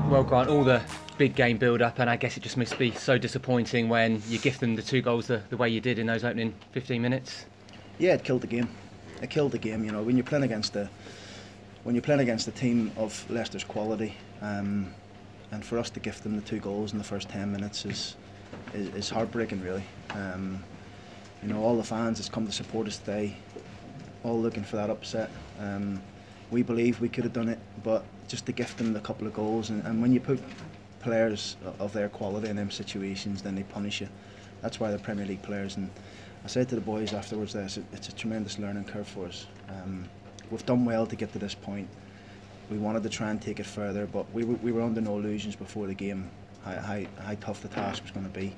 Well, Grant, all the big game build-up, and I guess it just must be so disappointing when you gift them the 2 goals the way you did in those opening 15 minutes. Yeah, it killed the game. It killed the game. You know, when you're playing against a team of Leicester's quality, and for us to gift them the 2 goals in the first 10 minutes is heartbreaking, really. You know, all the fans that's come to support us today, all looking for that upset. We believe we could have done it, but just to gift them a couple of goals, and when you put players of their quality in them situations, then they punish you. That's why they're Premier League players. And I said to the boys afterwards that it's a tremendous learning curve for us. We've done well to get to this point. We wanted to try and take it further, but we were under no illusions before the game how tough the task was going to be.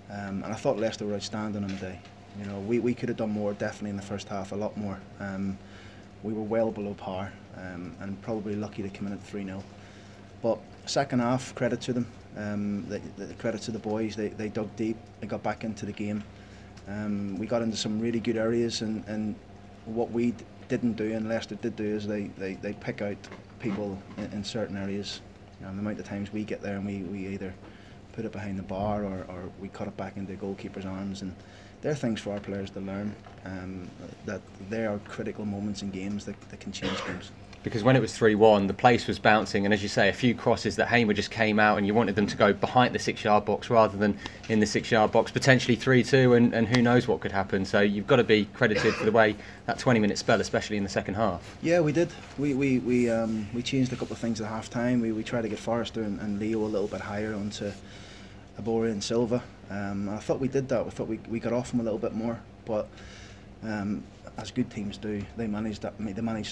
And I thought Leicester were outstanding on the day. You know, we could have done more, definitely in the first half, a lot more. We were well below par, and probably lucky to come in at 3-0. But second half, credit to them. The credit to the boys. They dug deep. They got back into the game. We got into some really good areas, and what we didn't do and Leicester did do is they pick out people in certain areas. The amount of times we get there and we either put it behind the bar or we cut it back into the goalkeeper's arms, and they're things for our players to learn, that there are critical moments in games that can change games. Because when it was 3-1, the place was bouncing, and as you say, a few crosses that Hamer just came out, and you wanted them to go behind the 6-yard box rather than in the 6-yard box, potentially 3-2, and who knows what could happen. So you've got to be credited for the way that 20-minute spell, especially in the second half. Yeah, we did. We changed a couple of things at half time. We tried to get Forrester and Leo a little bit higher onto Abora and Silva. I thought we did that. I thought we got off them a little bit more, but as good teams do, they managed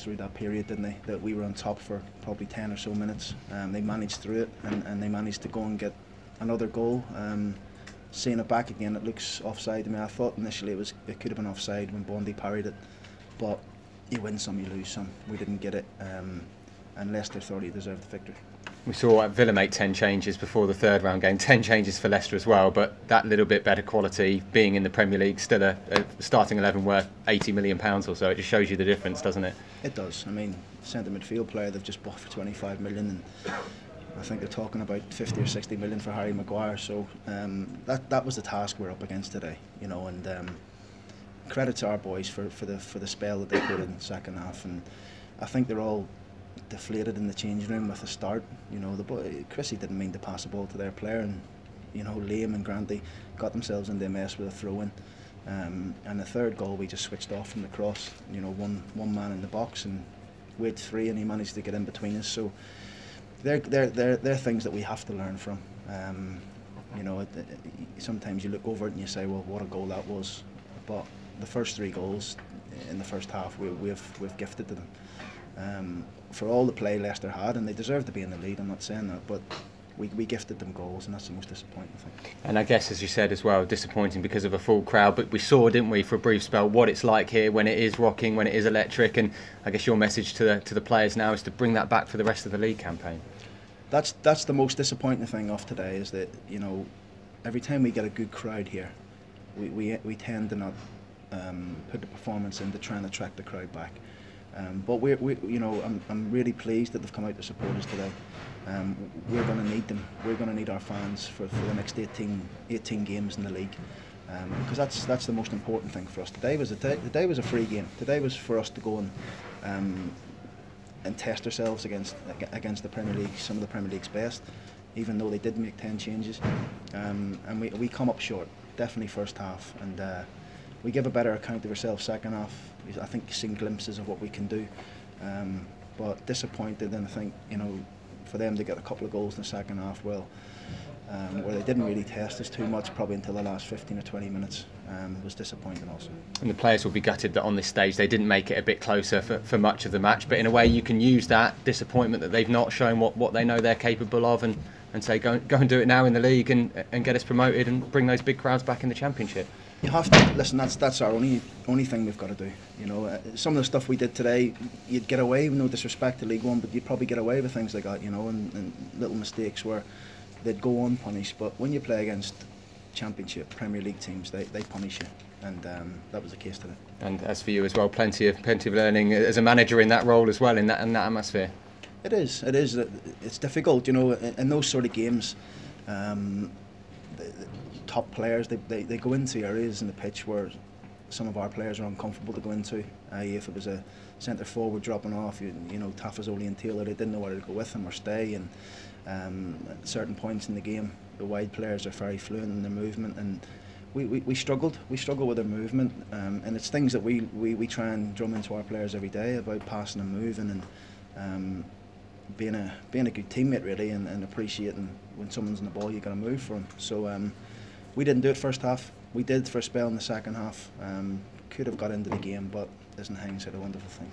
through that period, didn't they? That we were on top for probably 10 or so minutes. They managed through it, and they managed to go and get another goal. Seeing it back again, it looks offside. I mean, I thought initially it could have been offside when Bondi parried it, but you win some, you lose some. We didn't get it, and Leicester thought he deserved the victory. We saw Villa make 10 changes before the third round game, 10 changes for Leicester as well, but that little bit better quality, being in the Premier League, still a starting 11 worth £80 million or so. It just shows you the difference, doesn't it? It does. I mean, centre midfield player they've just bought for 25 million, and I think they're talking about 50 or 60 million for Harry Maguire. So that was the task we're up against today, you know. And credit to our boys for the spell that they put in the second half, and I think they're all deflated in the changing room with the start. You know, Chrissy didn't mean to pass the ball to their player, and you know, Liam and Granty got themselves into a mess with a throw-in. And the third goal, we just switched off from the cross. You know, one man in the box and we had 3, and he managed to get in between us. So they're things that we have to learn from. You know, sometimes you look over it and you say, well, what a goal that was. But the first 3 goals in the first half, we've gifted to them. For all the play Leicester had, and they deserve to be in the lead, I'm not saying that, but we gifted them goals, and that's the most disappointing thing. And I guess, as you said as well, disappointing because of a full crowd, but we saw, didn't we, for a brief spell, what it's like here when it is rocking, when it is electric, and I guess your message to the players now is to bring that back for the rest of the league campaign. That's the most disappointing thing of today, is that, you know, every time we get a good crowd here, we tend to not put the performance into trying to attract the crowd back. But we you know, I'm really pleased that they've come out to support us today. We're going to need them. We're going to need our fans for the next 18 games in the league, because that's the most important thing for us. Today was a free game. Today was for us to go and test ourselves against the Premier League, some of the Premier League's best, even though they did make 10 changes, and we come up short, definitely first half, and we give a better account of ourselves second half. I think you've seen glimpses of what we can do, but disappointed, and I think, you know, for them to get a couple of goals in the second half, well, where they didn't really test us too much, probably until the last 15 or 20 minutes, was disappointing also. And the players will be gutted that on this stage they didn't make it a bit closer for much of the match, but in a way you can use that disappointment that they've not shown what they know they're capable of, and say go and do it now in the league and get us promoted and bring those big crowds back in the Championship. You have to listen. That's our only thing we've got to do. You know, some of the stuff we did today, you'd get away. No disrespect to League One, but you'd probably get away with things like that. You know, and little mistakes where they'd go unpunished. But when you play against Championship, Premier League teams, they punish you, and that was the case today. And as for you as well, plenty of learning as a manager in that role as well, in that atmosphere. It is. It is. It's difficult, you know, in those sort of games. The top players, they go into areas in the pitch where some of our players are uncomfortable to go into. I.e., if it was a centre forward dropping off, you know, Taffazoli and Taylor, they didn't know whether to go with him or stay. And at certain points in the game, the wide players are very fluent in their movement, and we struggled. We struggle with their movement, and it's things that we try and drum into our players every day about passing and moving and being a good teammate really, and appreciating when someone's on the ball, you got to move for them. So we didn't do it first half. We did for a spell in the second half. Could have got into the game, but isn't hindsight a wonderful thing?